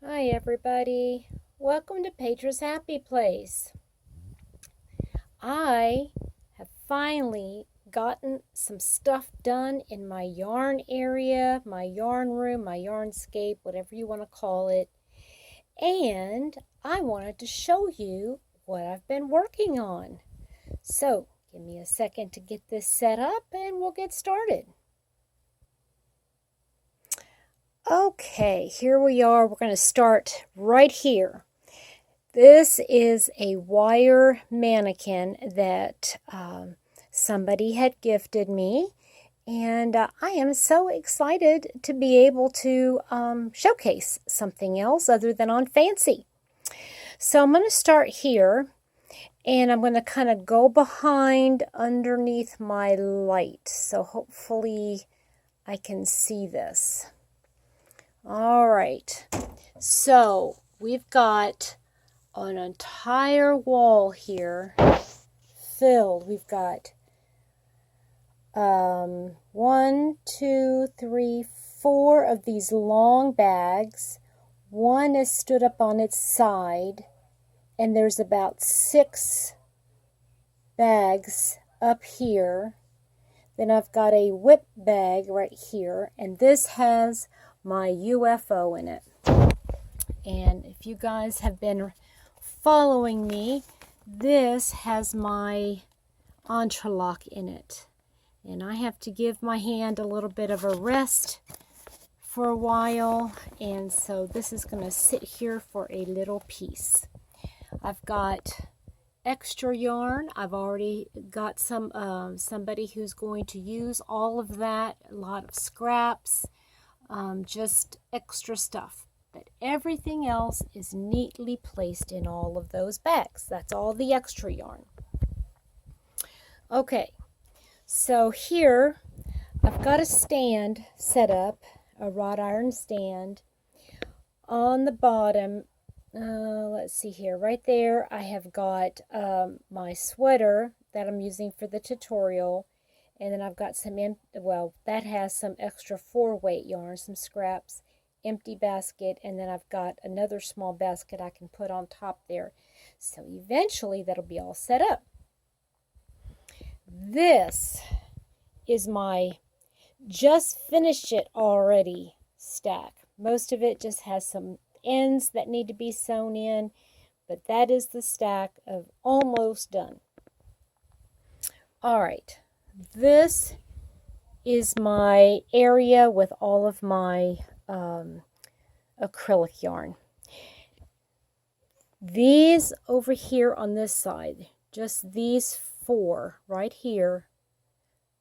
Hi everybody, welcome to Petra's Happy Place. I have finally gotten some stuff done in my yarn area, my yarn room, my yarnscape, whatever you want to call it. And I wanted to show you what I've been working on. So give me a second to get this set up and we'll get started. Okay, here we are. We're going to start right here. This is a wire mannequin that somebody had gifted me, and I am so excited to be able to showcase something else other than on Fancy. So I'm going to start here, and I'm going to kind of go behind underneath my light, so hopefully I can see this. All right, so we've got an entire wall here filled. We've got 1, 2, 3, 4 of these long bags. One is stood up on its side, and there's about 6 bags up here. Then I've got a whip bag right here, and this has my UFO in it. And if you guys have been following me, this has my entrelac in it. And I have to give my hand a little bit of a rest for a while. And so this is going to sit here for a little piece. I've got extra yarn. I've already got somebody who's going to use all of that. A lot of scraps, just extra stuff. But everything else is neatly placed in all of those bags. That's all the extra yarn. Okay, so here I've got a stand set up, a wrought iron stand. On the bottom, let's see here, right there I have got my sweater that I'm using for the tutorial. And then I've got some, that has some extra 4-weight yarn, some scraps. Empty basket, and then I've got another small basket I can put on top there. So eventually that'll be all set up. This is my just finished it already stack. Most of it just has some ends that need to be sewn in, but that is the stack of almost done. All right, this is my area with all of my acrylic yarn. These over here on this side, just these 4 right here,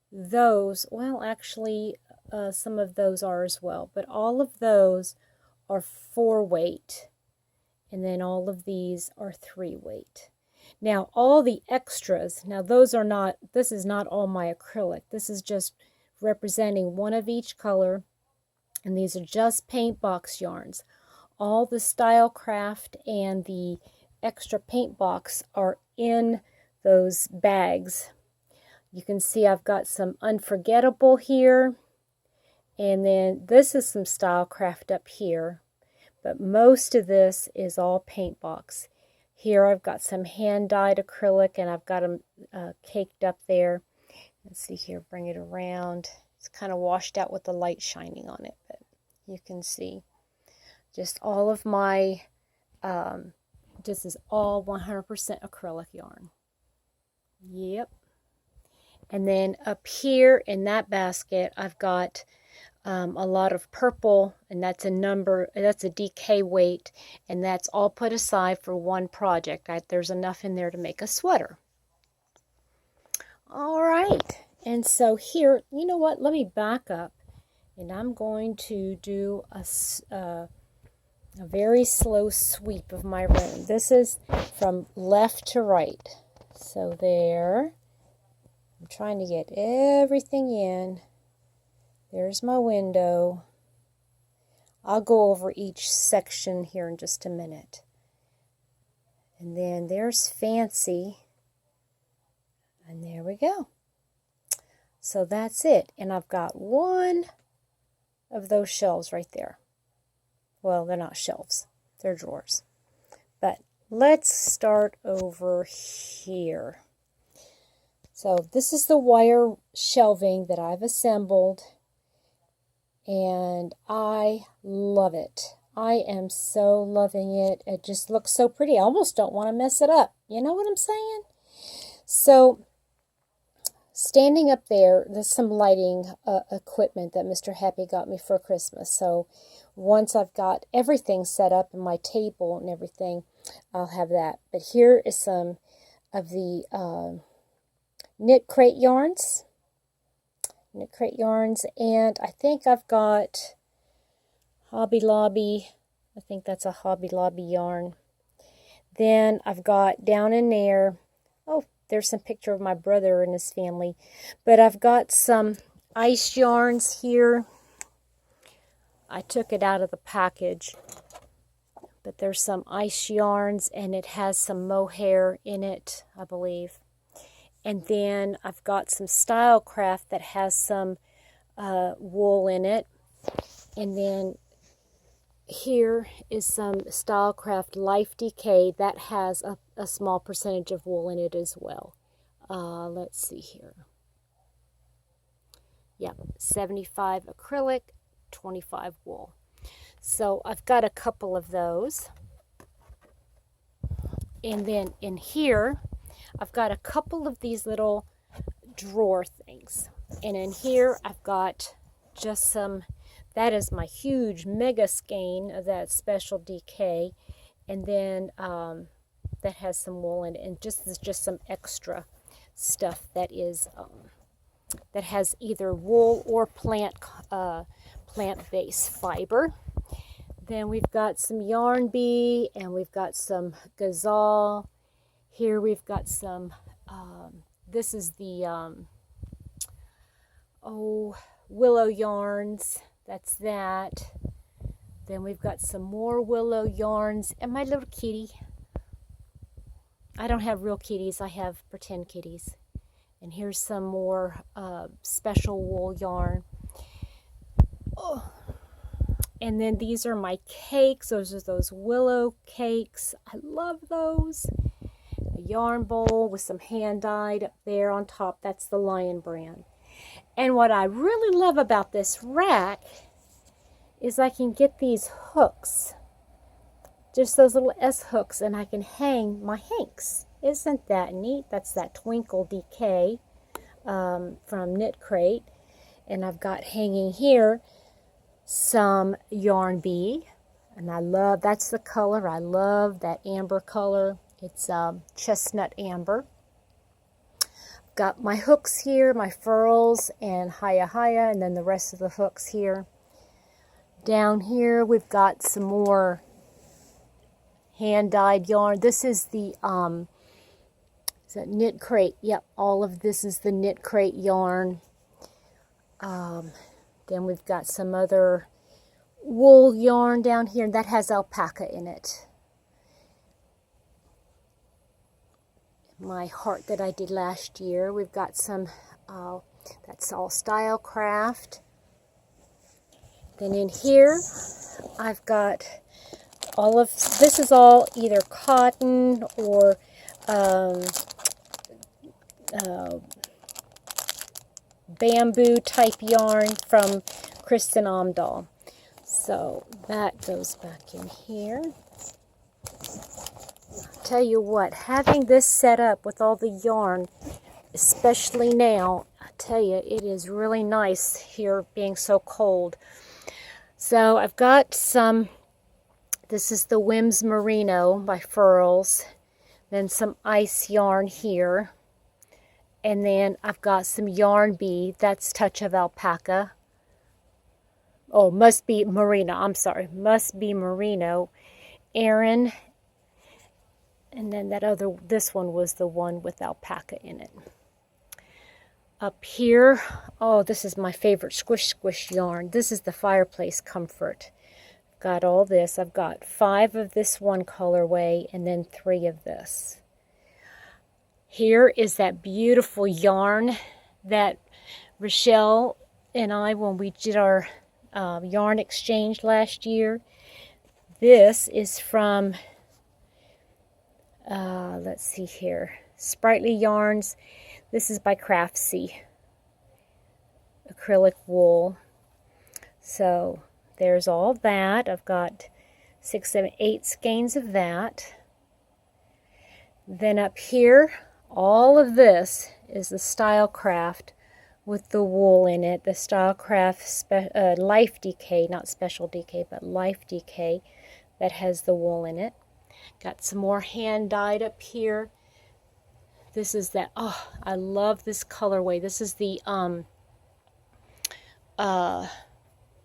those, well actually some of those are as well, but all of those are 4-weight, and then all of these are 3-weight. Now all the extras, now those are not, this is not all my acrylic, this is just representing one of each color. And these are just paint box yarns. All the Stylecraft and the extra paint box are in those bags. You can see I've got some Unforgettable here. And then this is some Stylecraft up here. But most of this is all paint box. Here I've got some hand-dyed acrylic, and I've got them caked up there. Let's see here, bring it around. It's kind of washed out with the light shining on it, but you can see just all of my, this is all 100% acrylic yarn. Yep. And then up here in that basket, I've got a lot of purple, and that's a DK weight, and that's all put aside for one project. There's enough in there to make a sweater. All right. And so here, you know what, let me back up, and I'm going to do a very slow sweep of my room. This is from left to right. So there, I'm trying to get everything in. There's my window. I'll go over each section here in just a minute. And then there's Fancy. And there we go. So that's it. And I've got one of those shelves right there. Well, they're not shelves. They're drawers. But let's start over here. So this is the wire shelving that I've assembled, and I love it. I am so loving it. It just looks so pretty. I almost don't want to mess it up. You know what I'm saying? So standing up there, there's some lighting equipment that Mr. Happy got me for Christmas. So once I've got everything set up and my table and everything, I'll have that. But here is some of the knit crate yarns. And I think I've got Hobby Lobby. I think that's a Hobby Lobby yarn. Then I've got down in there, oh, there's some picture of my brother and his family. But I've got some ice yarns here. I took it out of the package. But there's some ice yarns, and it has some mohair in it, I believe. And then I've got some Stylecraft that has some wool in it. And then here is some Stylecraft Life Decay that has a small percentage of wool in it as well. Let's see here. Yeah, 75 acrylic, 25 wool. So I've got a couple of those. And then in here, I've got a couple of these little drawer things. And in here, I've got just some, that is my huge mega skein of that Special DK. And then that has some wool in it. And just some extra stuff that is, that has either wool or plant-based fiber. Then we've got some Yarn Bee, and we've got some Gazelle. Here we've got some, this is the, Willow Yarns. That's that. Then we've got some more Willow Yarns. And my little kitty. I don't have real kitties. I have pretend kitties. And here's some more special wool yarn. Oh. And then these are my cakes. Those are those willow cakes. I love those. A yarn bowl with some hand-dyed up there on top. That's the Lion brand. And what I really love about this rack is I can get these hooks. Just those little S hooks, and I can hang my hanks. Isn't that neat? That's that Twinkle DK from Knit Crate. And I've got hanging here some Yarn Bee, and I love, that's the color, I love that amber color. It's chestnut amber. Got my hooks here, my furls, and Hiya, and then the rest of the hooks here. Down here we've got some more hand-dyed yarn. This is the is that Knit Crate? Yep, all of this is the Knit Crate yarn. Then we've got some other wool yarn down here that has alpaca in it. My heart that I did last year. We've got some, that's all Stylecraft. Then in here, I've got all of, this is all either cotton or bamboo type yarn from Kristen Omdahl. So that goes back in here. I'll tell you what, having this set up with all the yarn, especially now, I tell you, it is really nice here being so cold. So I've got some, this is the Whims Merino by Furls, then some ice yarn here. And then I've got some Yarn Bee, that's Touch of Alpaca. Oh, Must Be Merino, I'm sorry, Must Be Merino. Erin, and then that other, this one was the one with alpaca in it. Up here, oh, this is my favorite Squish yarn. This is the Fireplace Comfort. Got all this. I've got 5 of this one colorway and then 3 of this. Here is that beautiful yarn that Rochelle and I, when we did our yarn exchange last year, This is from, let's see here, Sprightly Yarns. This is by Craftsy acrylic wool. So there's all that. I've got 6, 7, 8 skeins of that. Then up here, all of this is the Stylecraft with the wool in it. The Stylecraft Life Decay, not Special Decay, but Life Decay, that has the wool in it. Got some more hand dyed up here. This is that, oh, I love this colorway. This is the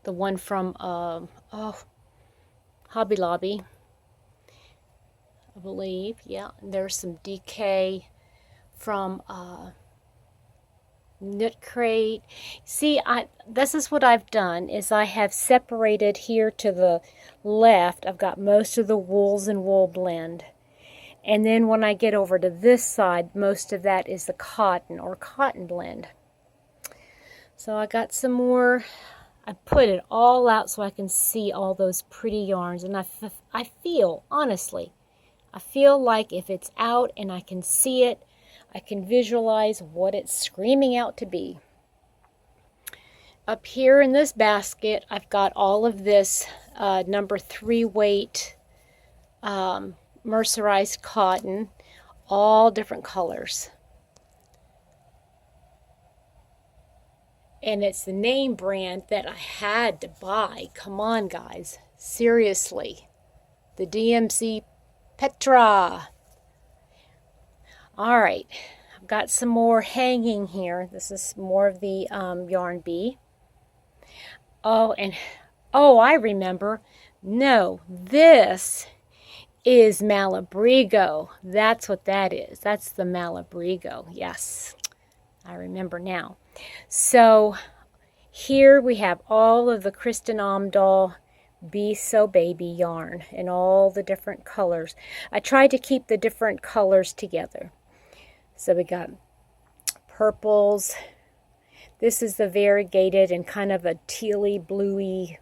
one from Hobby Lobby, I believe. Yeah, and there's some decay from Knit Crate. See, this is what I've done, is I have separated here to the left. I've got most of the wools and wool blend. And then when I get over to this side, most of that is the cotton or cotton blend. So I got some more. I put it all out so I can see all those pretty yarns. And I feel, honestly, I feel like if it's out and I can see it, I can visualize what it's screaming out to be. Up here in this basket, I've got all of this number 3 weight mercerized cotton, all different colors. And it's the name brand that I had to buy. Come on, guys. Seriously. The DMC Petra. All right. I've got some more hanging here. This is more of the Yarn Bee. Oh, and I remember. No, this is Malabrigo. That's what that is. That's the Malabrigo. Yes, I remember now. So here we have all of the Kristen Amdahl Be So Baby yarn in all the different colors. I tried to keep the different colors together. So we got purples. This is the variegated and kind of a tealy, bluey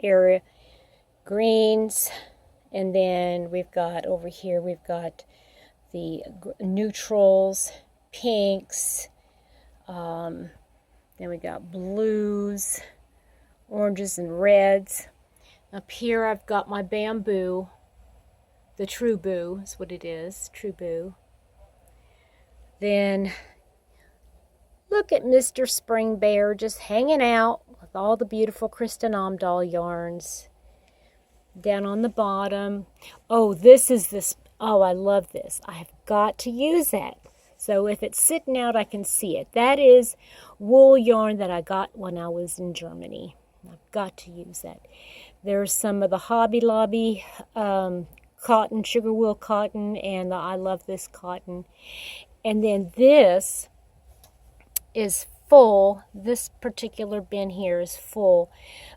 area. Greens. And then we've got over here, we've got the neutrals, pinks, then we got blues, oranges, and reds. Up here I've got my bamboo, the True Boo is what it is, True Boo. Then look at Mr. Spring Bear just hanging out with all the beautiful Kristen Amdahl yarns. Down on the bottom. Oh, this is this. Oh, I love this. I have got to use that. So if it's sitting out, I can see it. That is wool yarn that I got when I was in Germany. I've got to use that. There's some of the Hobby Lobby cotton, sugar wool cotton, and the I Love This cotton. And then this is full. This particular bin here is full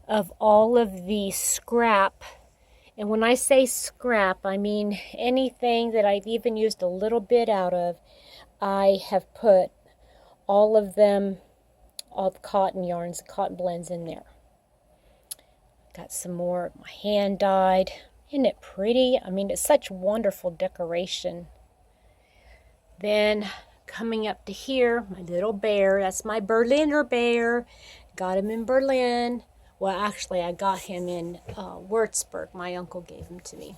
of all of the scrap. And when I say scrap, I mean anything that I've even used a little bit out of. I have put all of them, all the cotton yarns, the cotton blends in there. Got some more my hand dyed. Isn't it pretty? I mean, it's such wonderful decoration. Then coming up to here, my little bear. That's my Berliner bear. Got him in Berlin. Well, actually, I got him in Würzburg. My uncle gave him to me.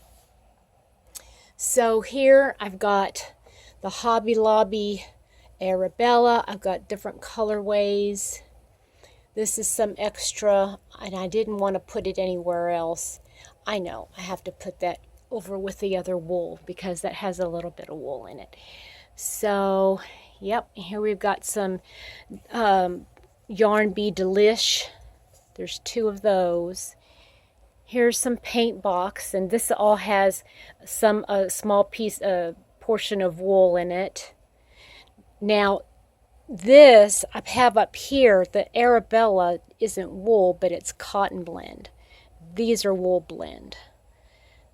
So here I've got the Hobby Lobby Arabella. I've got different colorways. This is some extra, and I didn't want to put it anywhere else. I know, I have to put that over with the other wool because that has a little bit of wool in it. So, yep, here we've got some Yarn Bee Delish. There's 2 of those. Here's some paint box, and this all has some small piece, portion of wool in it. Now, this I have up here, the Arabella isn't wool, but it's cotton blend. These are wool blend.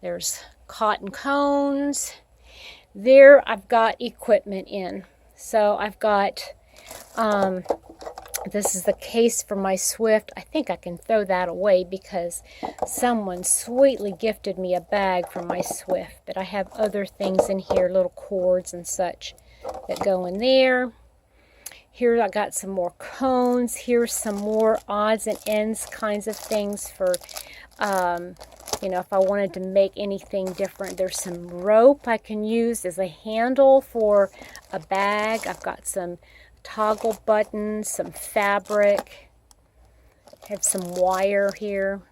There's cotton cones. There I've got equipment in. So I've got This is the case for my Swift. I think I can throw that away because someone sweetly gifted me a bag from my Swift. But I have other things in here, little cords and such that go in there. Here I got some more cones. Here's some more odds and ends kinds of things for, you know, if I wanted to make anything different. There's some rope I can use as a handle for a bag. I've got some toggle buttons, some fabric. I have some wire here.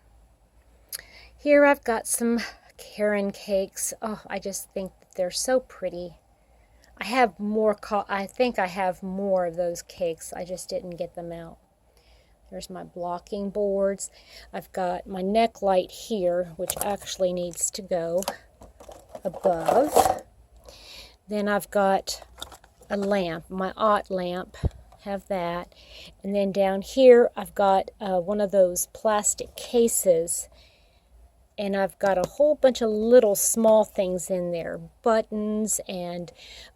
Here I've got some Karen cakes. Oh, I just think that they're so pretty. I have more, I think I have more of those cakes. I just didn't get them out. There's my blocking boards. I've got my neck light here, which actually needs to go above. Then I've got a lamp, my Ott lamp, have that. And then down here I've got one of those plastic cases, and I've got a whole bunch of little small things in there, buttons and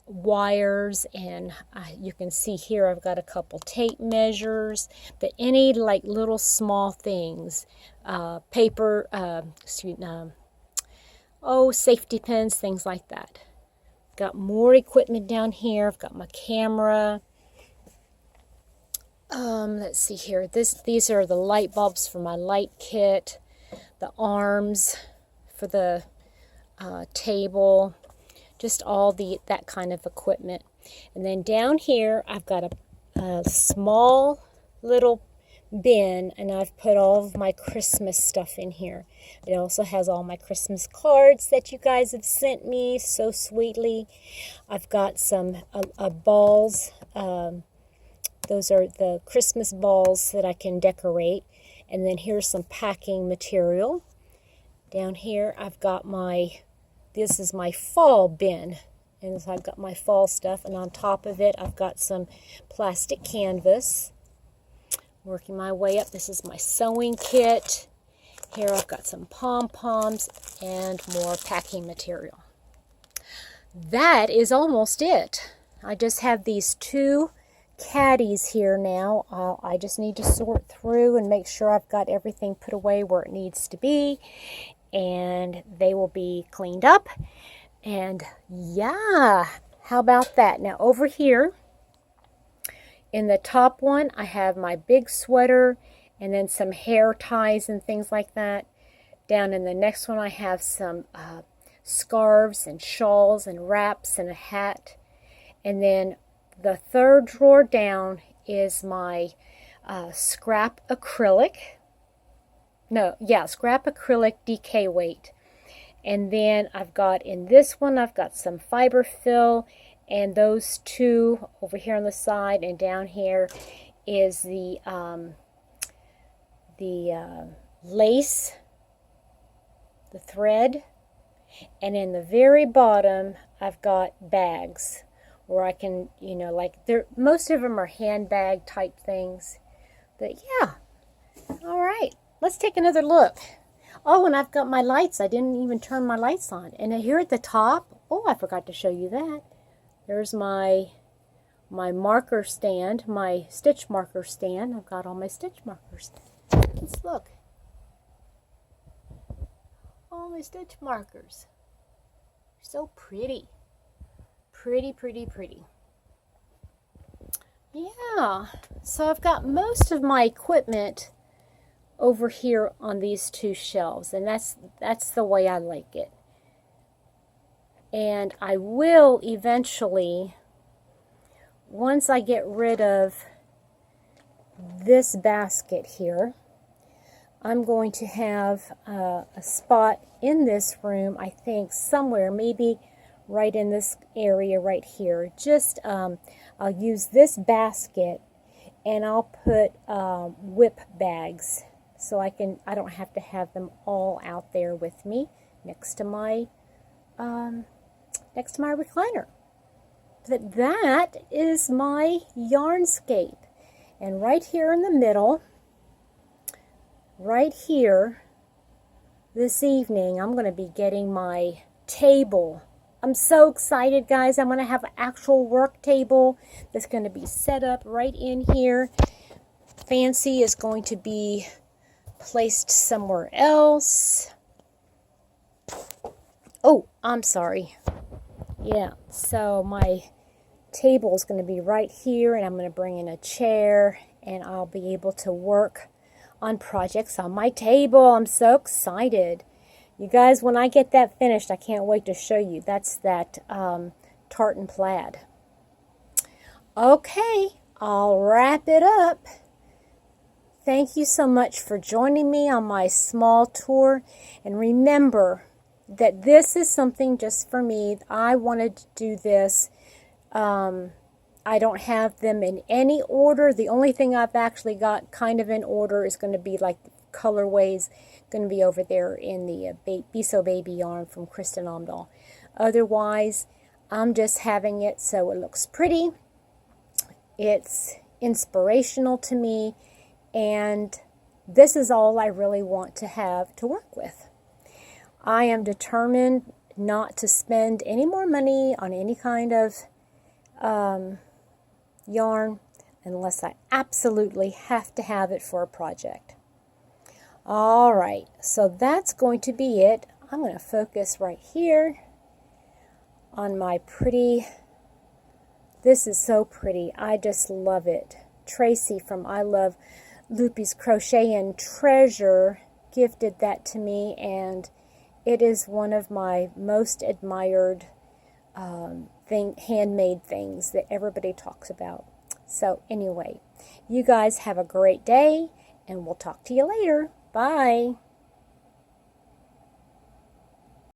wires, and you can see here I've got a couple tape measures, but any like little small things, paper, safety pins, things like that. Got more equipment down here. I've got my camera. Let's see here. These are the light bulbs for my light kit. The arms for the table. Just all that kind of equipment. And then down here, I've got a small little bin, and I've put all of my Christmas stuff in here. It also has all my Christmas cards that you guys have sent me so sweetly. I've got some balls. Those are the Christmas balls that I can decorate. And then here's some packing material. Down here I've got this is my fall bin. And so I've got my fall stuff, and on top of it I've got some plastic canvas. Working my way up, this is my sewing kit. Here I've got some pom-poms and more packing material. That is almost it. I just have these two caddies here now. I just need to sort through and make sure I've got everything put away where it needs to be, and they will be cleaned up. And yeah, how about that? Now over here in the top one, I have my big sweater and then some hair ties and things like that. Down in the next one, I have some scarves and shawls and wraps and a hat. And then the third drawer down is my scrap acrylic DK weight. And then I've got in this one, I've got some fiber fill, and those two over here on the side, and down here is the lace, the thread, and in the very bottom I've got bags where I can, you know, like most of them are handbag type things. But yeah, all right, let's take another look. Oh, and I've got my lights. I didn't even turn my lights on. And here at the top, oh, I forgot to show you that. There's my marker stand, my stitch marker stand. I've got all my stitch markers. Let's look. All my stitch markers. So pretty. Pretty, pretty, pretty. Yeah, so I've got most of my equipment over here on these two shelves, and that's the way I like it. And I will eventually, once I get rid of this basket here, I'm going to have a spot in this room, I think somewhere, maybe right in this area right here. Just I'll use this basket, and I'll put whip bags, so I don't have to have them all out there with me next to my recliner. But that is my yarnscape. And right here in the middle, right here, this evening, I'm going to be getting my table. I'm so excited, guys. I'm going to have an actual work table that's going to be set up right in here. fancy is going to be placed somewhere else. Oh, I'm sorry. Yeah, so my table is going to be right here, and I'm going to bring in a chair, and I'll be able to work on projects on my table. I'm so excited. You guys, when I get that finished, I can't wait to show you. That's that tartan plaid. Okay, I'll wrap it up. Thank you so much for joining me on my small tour. And remember that this is something just for me. I wanted to do this. I don't have them in any order. The only thing I've actually got kind of in order is going to be like the colorways, going to be over there in the Be So Baby yarn from Kristen Omdahl. Otherwise, I'm just having it so it looks pretty. It's inspirational to me, and this is all I really want to have to work with. I am determined not to spend any more money on any kind of yarn unless I absolutely have to have it for a project. Alright, so that's going to be it. I'm going to focus right here on my pretty, this is so pretty. I just love it. Tracy from I Love Loopy's Crochet and Treasure gifted that to me, and it is one of my most admired handmade things that everybody talks about. So anyway, you guys have a great day, and we'll talk to you later. Bye.